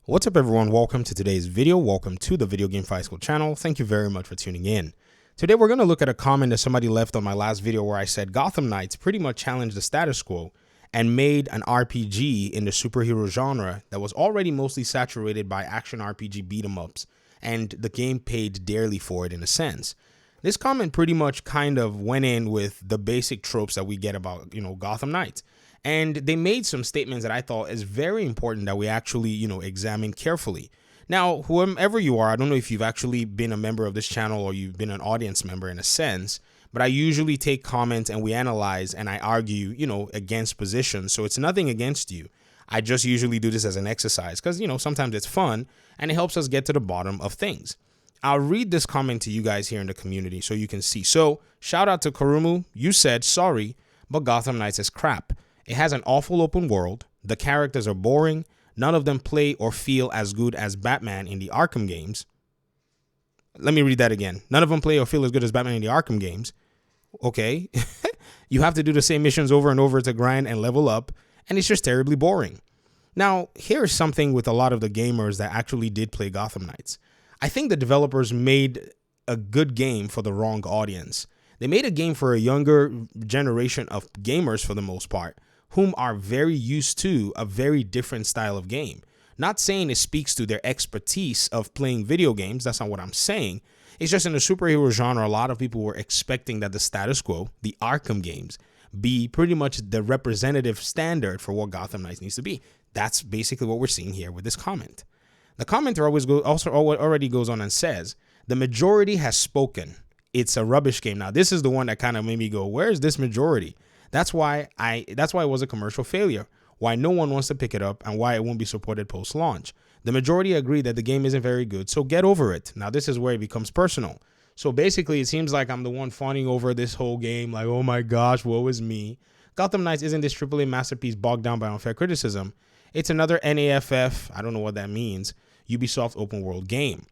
What's up everyone, welcome to today's video. Welcome to the Video Game Fight School channel. Thank you very much for tuning in. Today we're going to look at a comment that somebody left on my last video where I said Gotham Knights pretty much challenged the status quo and made an RPG in the superhero genre that was already mostly saturated by action RPG beat 'em ups, and the game paid dearly for it in a sense. This comment pretty much kind of went in with the basic tropes that we get about, Gotham Knights. And they made some statements that I thought is very important that we actually, examine carefully. Now, whoever you are, I don't know if you've actually been a member of this channel or you've been an audience member in a sense, but I usually take comments and we analyze and I argue, against positions. So it's nothing against you. I just usually do this as an exercise because, sometimes it's fun and it helps us get to the bottom of things. I'll read this comment to you guys here in the community so you can see. So shout out to Karumu. You said, sorry, but Gotham Knights is crap. It has an awful open world. The characters are boring. None of them play or feel as good as Batman in the Arkham games. Let me read that again. None of them play or feel as good as Batman in the Arkham games. Okay. You have to do the same missions over and over to grind and level up, and it's just terribly boring. Now, here's something with a lot of the gamers that actually did play Gotham Knights. I think the developers made a good game for the wrong audience. They made a game for a younger generation of gamers for the most part, whom are very used to a very different style of game. Not saying it speaks to their expertise of playing video games. That's not what I'm saying. It's just in the superhero genre, a lot of people were expecting that the status quo, the Arkham games, be pretty much the representative standard for what Gotham Knights needs to be. That's basically what we're seeing here with this comment. The commenter already goes on and says, the majority has spoken. It's a rubbish game. Now, this is the one that kind of made me go, where's this majority? That's why it was a commercial failure, why no one wants to pick it up, and why it won't be supported post-launch. The majority agree that the game isn't very good, so get over it. Now, this is where it becomes personal. So basically, it seems like I'm the one fawning over this whole game, like, oh my gosh, woe is me. Gotham Knights isn't this AAA masterpiece bogged down by unfair criticism. It's another NAFF, I don't know what that means, Ubisoft open world game.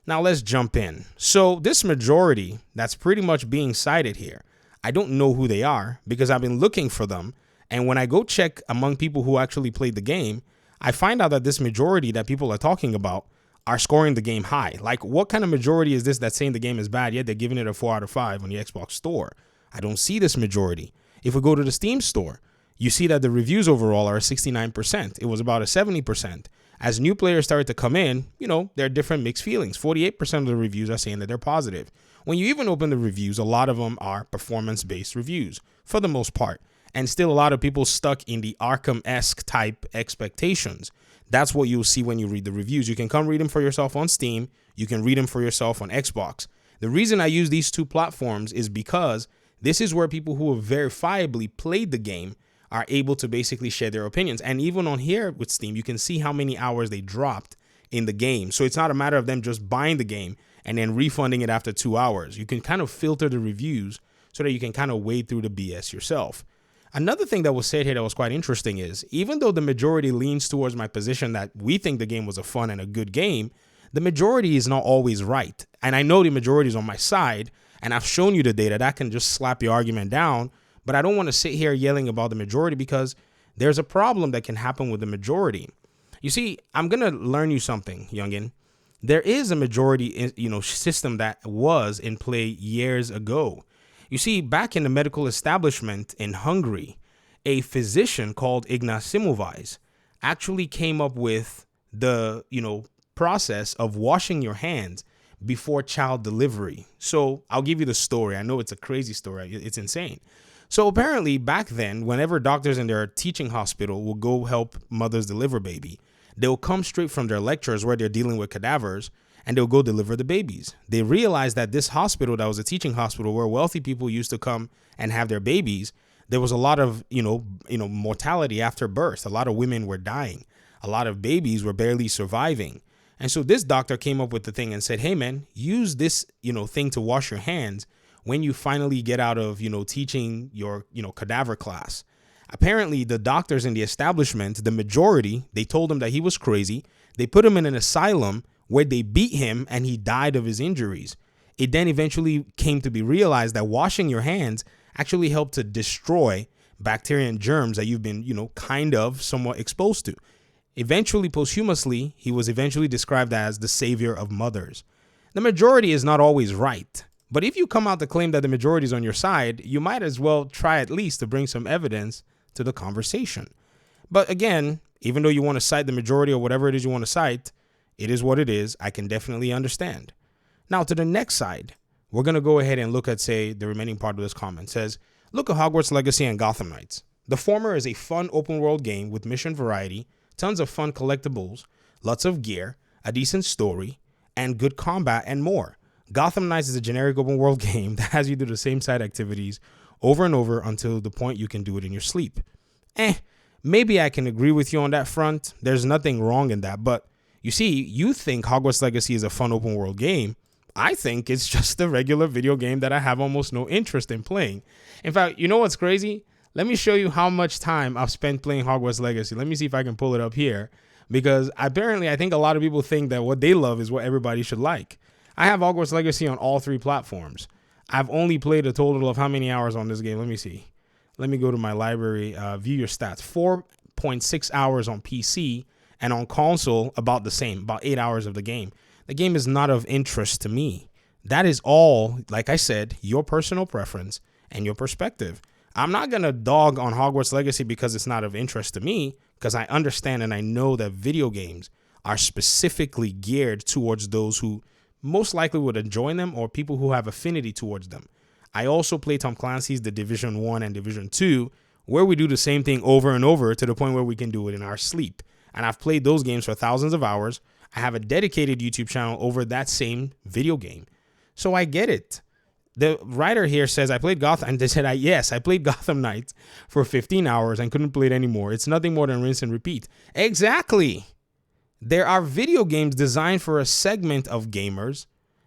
Now, let's jump in. So this majority that's pretty much being cited here, I don't know who they are because I've been looking for them. And when I go check among people who actually played the game, I find out that this majority that people are talking about are scoring the game high. Like, what kind of majority is this that's saying the game is bad, yet they're giving it a 4 out of 5 on the Xbox store? I don't see this majority. If we go to the Steam store, you see that the reviews overall are 69%. It was about a 70%. As new players started to come in, there are different mixed feelings. 48% of the reviews are saying that they're positive. When you even open the reviews, a lot of them are performance-based reviews for the most part. And still a lot of people stuck in the Arkham-esque type expectations. That's what you'll see when you read the reviews. You can come read them for yourself on Steam. You can read them for yourself on Xbox. The reason I use these two platforms is because this is where people who have verifiably played the game are able to basically share their opinions. And even on here with Steam, you can see how many hours they dropped in the game. So it's not a matter of them just buying the game and then refunding it after 2 hours. You can kind of filter the reviews so that you can kind of wade through the BS yourself. Another thing that was said here that was quite interesting is, even though the majority leans towards my position that we think the game was a fun and a good game, the majority is not always right. And I know the majority is on my side, and I've shown you the data that can just slap your argument down. But I don't want to sit here yelling about the majority because there's a problem that can happen with the majority. You see, I'm going to learn you something, youngin. There is a majority, system that was in play years ago. You see, back in the medical establishment in Hungary, a physician called Ignaz Semmelweis actually came up with the, process of washing your hands before child delivery. So I'll give you the story. I know it's a crazy story. It's insane. So apparently back then, whenever doctors in their teaching hospital will go help mothers deliver baby, they'll come straight from their lectures where they're dealing with cadavers and they'll go deliver the babies. They realized that this hospital that was a teaching hospital where wealthy people used to come and have their babies, there was a lot of, mortality after birth. A lot of women were dying. A lot of babies were barely surviving. And so this doctor came up with the thing and said, hey, man, use this, thing to wash your hands when you finally get out of, teaching your, cadaver class. Apparently, the doctors in the establishment, the majority, they told him that he was crazy. They put him in an asylum where they beat him and he died of his injuries. It then eventually came to be realized that washing your hands actually helped to destroy bacteria and germs that you've been, kind of somewhat exposed to. Eventually, posthumously, he was eventually described as the savior of mothers. The majority is not always right, but if you come out to claim that the majority is on your side, you might as well try at least to bring some evidence to the conversation. But again, even though you want to cite the majority or whatever it is you want to cite, it is what it is. I can definitely understand. Now to the next side, we're going to go ahead and look at, say, the remaining part of this comment. It says, look at Hogwarts Legacy and Gotham Knights. The former is a fun open world game with mission variety, tons of fun collectibles, lots of gear, a decent story, and good combat and more. Gotham Knights is a generic open world game that has you do the same side activities over and over until the point you can do it in your sleep. Maybe I can agree with you on that front. There's nothing wrong in that. But you see, you think Hogwarts Legacy is a fun open world game. I think it's just a regular video game that I have almost no interest in playing. In fact, you know what's crazy? Let me show you how much time I've spent playing Hogwarts Legacy. Let me see if I can pull it up here, because apparently I think a lot of people think that what they love is what everybody should like. I have Hogwarts Legacy on all 3 platforms. I've only played a total of how many hours on this game? Let me see. Let me go to my library, view your stats. 4.6 hours on PC, and on console about the same, about 8 hours of the game. The game is not of interest to me. That is all, like I said, your personal preference and your perspective. I'm not going to dog on Hogwarts Legacy because it's not of interest to me, because I understand and I know that video games are specifically geared towards those who most likely would enjoy them or people who have affinity towards them. I also play Tom Clancy's The Division 1 and Division 2, where we do the same thing over and over to the point where we can do it in our sleep. And I've played those games for thousands of hours. I have a dedicated YouTube channel over that same video game. So I get it. The writer here says, I played Gotham, and they said, yes, I played Gotham Knights for 15 hours and couldn't play it anymore. It's nothing more than rinse and repeat. Exactly. There are video games designed for a segment of gamers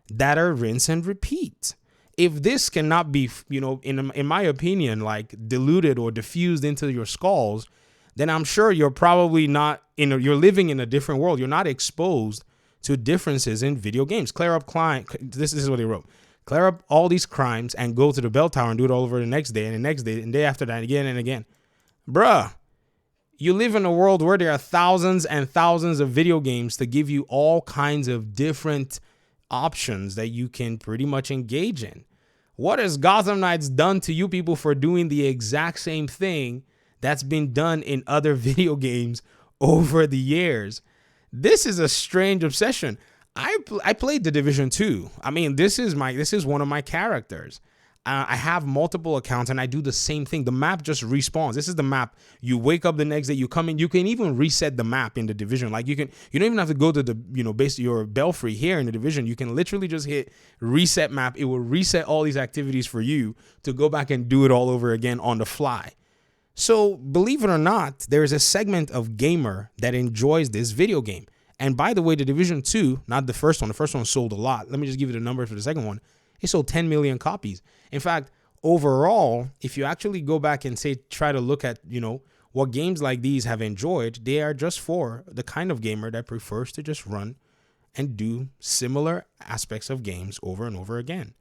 that are rinse and repeat. If this cannot be, in my opinion, like diluted or diffused into your skulls, then I'm sure you're probably not you're living in a different world. You're not exposed to differences in video games. Clear up this is what he wrote. Clear up all these crimes and go to the bell tower and do it all over the next day and the next day and day after that, again and again. Bruh, you live in a world where there are thousands and thousands of video games to give you all kinds of different options that you can pretty much engage in. What has Gotham Knights done to you people for doing the exact same thing that's been done in other video games over the years? This is a strange obsession. I played The Division 2. I mean, this is one of my characters. I have multiple accounts and I do the same thing. The map just respawns. This is the map. You wake up the next day, you come in, you can even reset the map in The Division. Like you don't even have to go to the, your belfry here in The Division. You can literally just hit reset map. It will reset all these activities for you to go back and do it all over again on the fly. So believe it or not, there is a segment of gamer that enjoys this video game. And by the way, The Division 2, not the first one. The first one sold a lot. Let me just give you the number for the second one. It sold 10 million copies. In fact, overall, if you actually go back and try to look at, what games like these have enjoyed, they are just for the kind of gamer that prefers to just run and do similar aspects of games over and over again.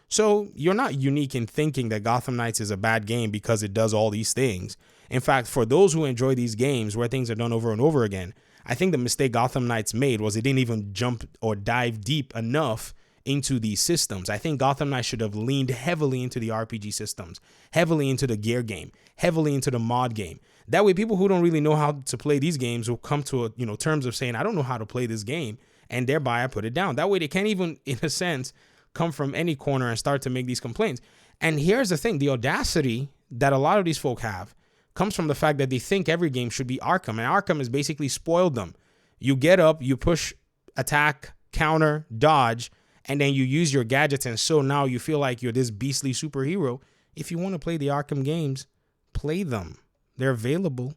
So you're not unique in thinking that Gotham Knights is a bad game because it does all these things. In fact, for those who enjoy these games where things are done over and over again, I think the mistake Gotham Knights made was it didn't even jump or dive deep enough into these systems. I think Gotham Knights should have leaned heavily into the RPG systems, heavily into the gear game, heavily into the mod game. That way, people who don't really know how to play these games will come to terms of saying, I don't know how to play this game, and thereby I put it down. That way, they can't even, in a sense, come from any corner and start to make these complaints. And here's the thing, the audacity that a lot of these folk have comes from the fact that they think every game should be Arkham, and Arkham has basically spoiled them. You get up, you push, attack, counter, dodge, and then you use your gadgets, and so now you feel like you're this beastly superhero. If you want to play the Arkham games, play them. They're available.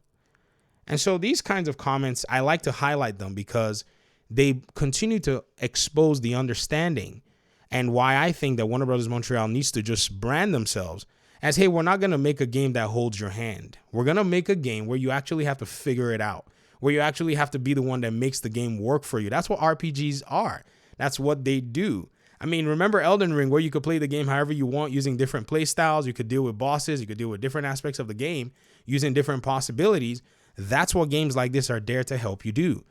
And so these kinds of comments, I like to highlight them because they continue to expose the understanding and why I think that Warner Brothers Montreal needs to just brand themselves as, hey, we're not going to make a game that holds your hand. We're going to make a game where you actually have to figure it out, where you actually have to be the one that makes the game work for you. That's what RPGs are. That's what they do. I mean, remember Elden Ring, where you could play the game however you want using different play styles. You could deal with bosses. You could deal with different aspects of the game using different possibilities. That's what games like this are there to help you do.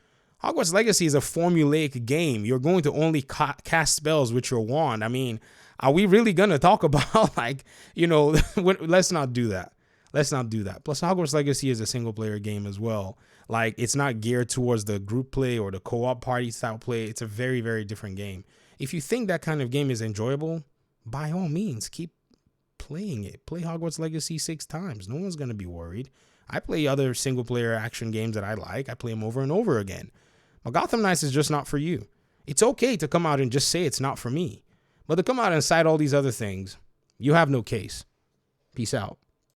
Hogwarts Legacy is a formulaic game. You're going to only cast spells with your wand. I mean, are we really going to talk about like, let's not do that. Let's not do that. Plus, Hogwarts Legacy is a single player game as well. Like, it's not geared towards the group play or the co-op party style play. It's a very, very different game. If you think that kind of game is enjoyable, by all means, keep playing it. Play Hogwarts Legacy 6 times. No one's going to be worried. I play other single player action games that I like. I play them over and over again. But Gotham Knights is just not for you. It's okay to come out and just say it's not for me. But to come out and cite all these other things, you have no case. Peace out.